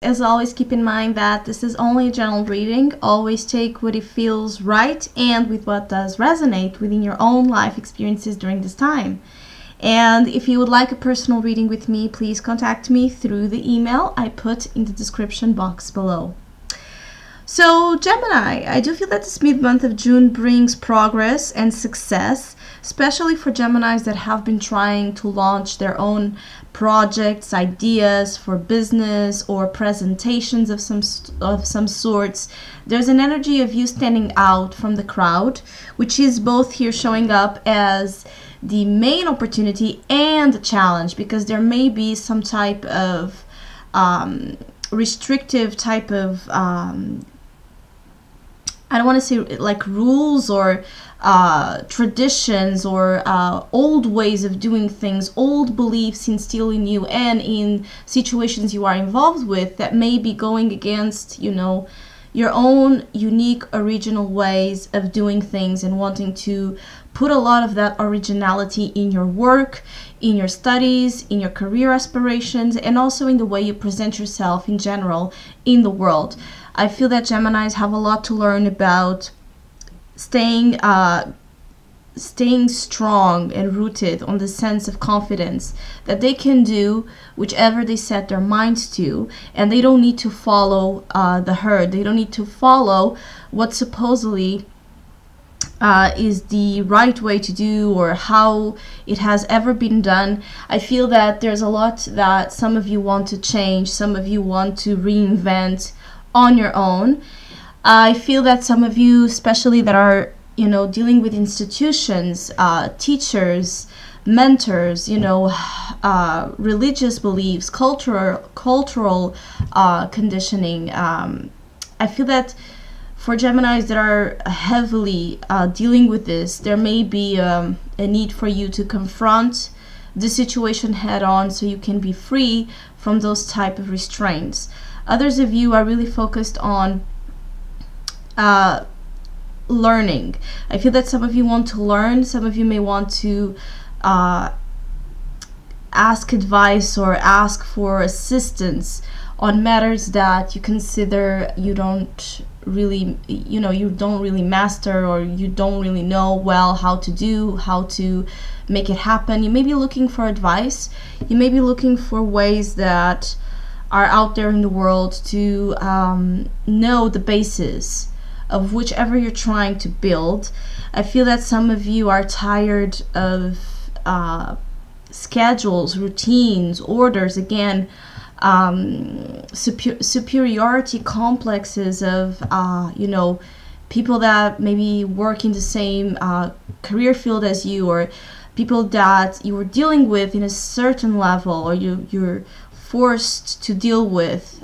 As always, keep in mind that this is only a general reading. Always take what it feels right and with what does resonate within your own life experiences during this time. And if you would like a personal reading with me, please contact me through the email I put in the description box below. So Gemini, I do feel that this mid-month of June brings progress and success, especially for Geminis that have been trying to launch their own projects, ideas for business or presentations of some sorts. There's an energy of you standing out from the crowd, which is both here showing up as the main opportunity and the challenge, because there may be some type of restrictive type of I don't want to say like rules or traditions or old ways of doing things, old beliefs instilled in you and in situations you are involved with that may be going against, you know, your own unique original ways of doing things, and wanting to put a lot of that originality in your work, in your studies, in your career aspirations, and also in the way you present yourself in general in the world. I feel that Geminis have a lot to learn about staying strong and rooted on the sense of confidence that they can do whichever they set their minds to, and they don't need to follow the herd. They don't need to follow what supposedly is the right way to do or how it has ever been done. I feel that there's a lot that some of you want to change, some of you want to reinvent on your own. I feel that some of you, especially that are, you know, dealing with institutions, teachers, mentors, you know, religious beliefs, cultural conditioning. I feel that for Geminis that are heavily dealing with this, there may be a need for you to confront the situation head on so you can be free from those type of restraints. Others of you are really focused on learning. I feel that some of you want to learn, some of you may want to ask advice or ask for assistance on matters that you consider you don't really, you know, you don't really master, or you don't really know well how to do, how to make it happen. You may be looking for advice. You may be looking for ways that are out there in the world to know the basis of whichever you're trying to build. I feel that some of you are tired of schedules, routines, orders, again, superiority complexes of you know, people that maybe work in the same career field as you, or people that you were dealing with in a certain level, or you're forced to deal with.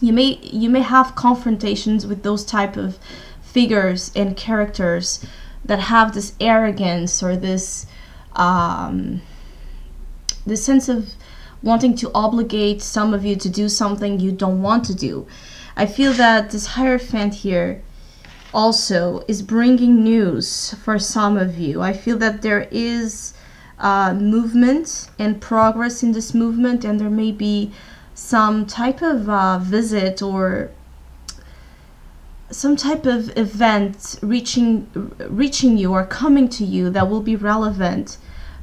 You may have confrontations with those type of figures and characters that have this arrogance or this sense of wanting to obligate some of you to do something you don't want to do. I feel that this Hierophant here also is bringing news for some of you. I feel that there is movement and progress in this movement, and there may be some type of visit or some type of event reaching you or coming to you that will be relevant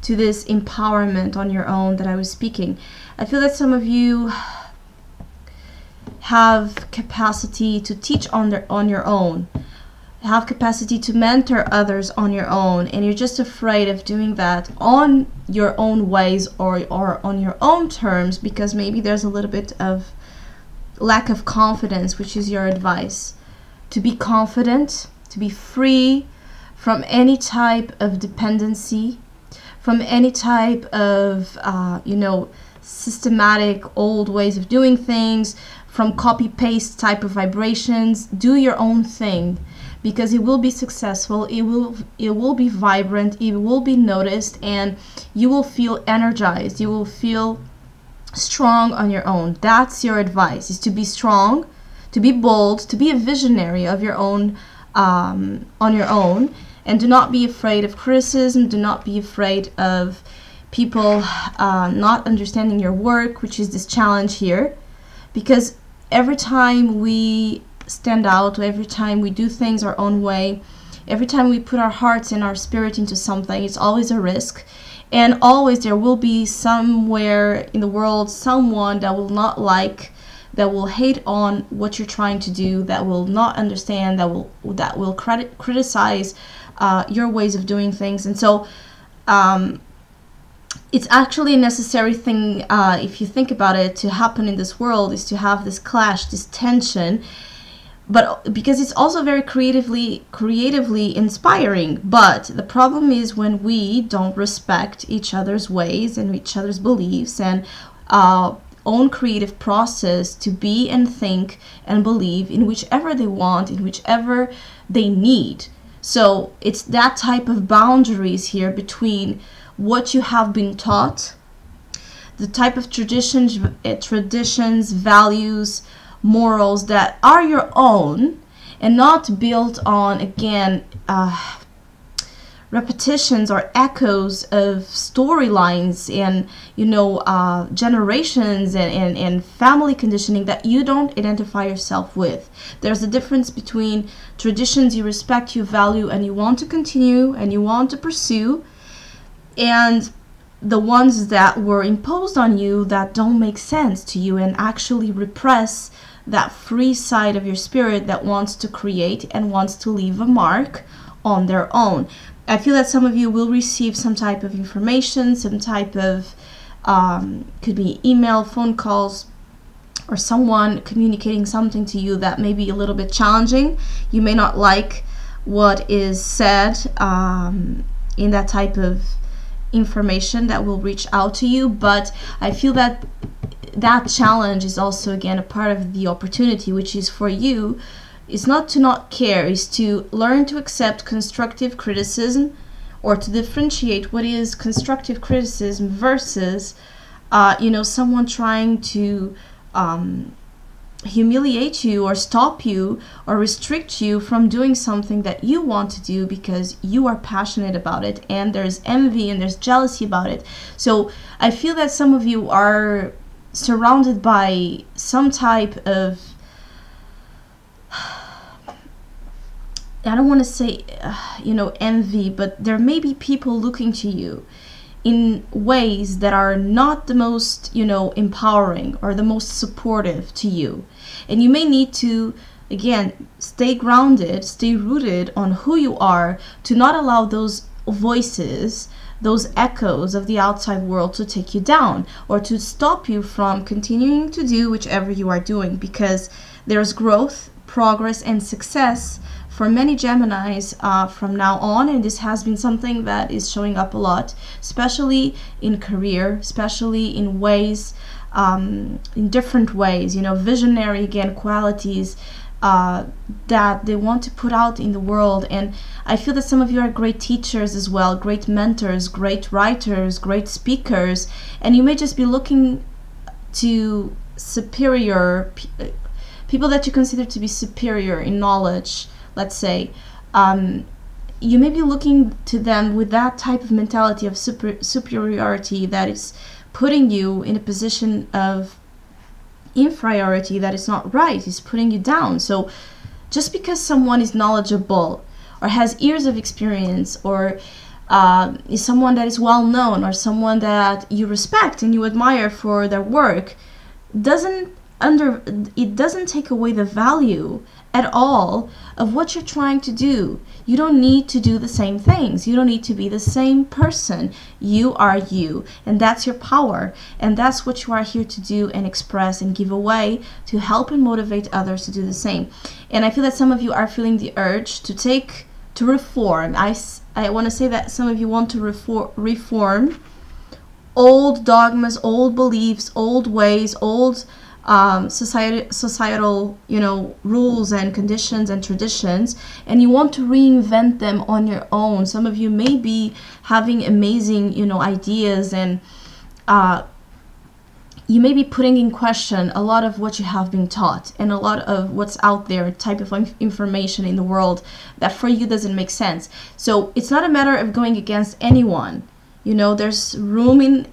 to this empowerment on your own that I was speaking. I feel that some of you have capacity to teach on your own, have capacity to mentor others on your own, and you're just afraid of doing that on your own ways or on your own terms, because maybe there's a little bit of lack of confidence, which is your advice. To be confident, to be free from any type of dependency, from any type of you know, systematic old ways of doing things, from copy-paste type of vibrations. Do your own thing, because it will be successful, it will be vibrant, it will be noticed, and you will feel energized, you will feel strong on your own. That's your advice, is to be strong, to be bold, to be a visionary of your own, on your own, and do not be afraid of criticism, do not be afraid of people not understanding your work, which is this challenge here. because every time we stand out, every time we do things our own way, every time we put our hearts and our spirit into something, it's always a risk. And always there will be somewhere in the world someone that will not like, that will hate on what you're trying to do, that will not understand, that will criticize your ways of doing things. And so it's actually a necessary thing, if you think about it, to happen in this world, is to have this clash, this tension. But because it's also very creatively inspiring. But the problem is when we don't respect each other's ways and each other's beliefs and own creative process to be and think and believe in whichever they want, in whichever they need. So it's that type of boundaries here between what you have been taught, the type of traditions, values, morals that are your own and not built on, again, repetitions or echoes of storylines and, you know, generations and family conditioning that you don't identify yourself with. There's a difference between traditions you respect, you value, and you want to continue and you want to pursue, and the ones that were imposed on you that don't make sense to you and actually repress that free side of your spirit that wants to create and wants to leave a mark on their own. I feel that some of you will receive some type of information, some type of, could be email, phone calls, or someone communicating something to you that may be a little bit challenging. You may not like what is said in that type of information that will reach out to you, but I feel that that challenge is also, again, a part of the opportunity, which is for you, is not to not care, is to learn to accept constructive criticism, or to differentiate what is constructive criticism versus you know, someone trying to humiliate you or stop you or restrict you from doing something that you want to do because you are passionate about it, and there's envy and there's jealousy about it. So I feel that some of you are surrounded by some type of, I don't want to say you know, envy, but there may be people looking to you in ways that are not the most, you know, empowering or the most supportive to you. And you may need to, again, stay grounded, stay rooted on who you are, to not allow those voices, those echoes of the outside world to take you down or to stop you from continuing to do whichever you are doing, because there's growth, progress, and success for many Geminis from now on, and this has been something that is showing up a lot, especially in career, especially in ways, in different ways, you know, visionary, again, qualities that they want to put out in the world. And I feel that some of you are great teachers as well, great mentors, great writers, great speakers, and you may just be looking to superior people that you consider to be superior in knowledge, let's say. You may be looking to them with that type of mentality of superiority that is putting you in a position of inferiority that is not right, is putting you down. So just because someone is knowledgeable or has years of experience, or is someone that is well known, or someone that you respect and you admire for their work, it doesn't take away the value at all of what you're trying to do. You don't need to do the same things. You don't need to be the same person. You are you, and that's your power, and that's what you are here to do and express and give away to help and motivate others to do the same. And I feel that some of you are feeling the urge to reform. I want to say that some of you want to reform old dogmas, old beliefs, old ways, old societal, you know, rules and conditions and traditions, and you want to reinvent them on your own. Some of you may be having amazing, you know, ideas, and you may be putting in question a lot of what you have been taught and a lot of what's out there, type of information in the world that for you doesn't make sense. So it's not a matter of going against anyone. You know, there's room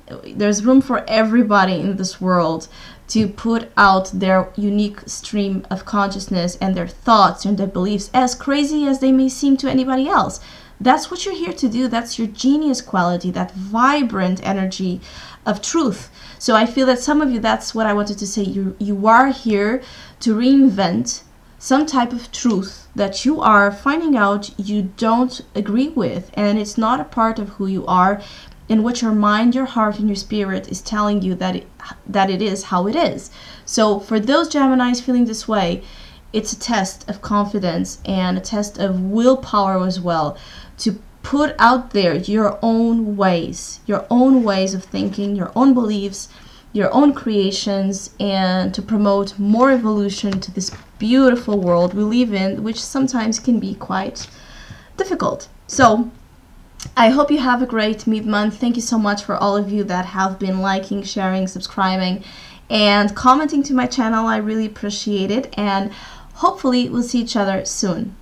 for everybody in this world to put out their unique stream of consciousness and their thoughts and their beliefs, as crazy as they may seem to anybody else. That's what you're here to do. That's your genius quality, that vibrant energy of truth. So I feel that some of you, that's what I wanted to say. You are here to reinvent some type of truth that you are finding out you don't agree with, and it's not a part of who you are, and what your mind, your heart, and your spirit is telling you that it is how it is. So for those Geminis feeling this way, it's a test of confidence and a test of willpower as well, to put out there your own ways of thinking, your own beliefs, your own creations, and to promote more evolution to this beautiful world we live in, which sometimes can be quite difficult. So I hope you have a great mid-month. Thank you so much for all of you that have been liking, sharing, subscribing, and commenting to my channel. I really appreciate it, and hopefully we'll see each other soon.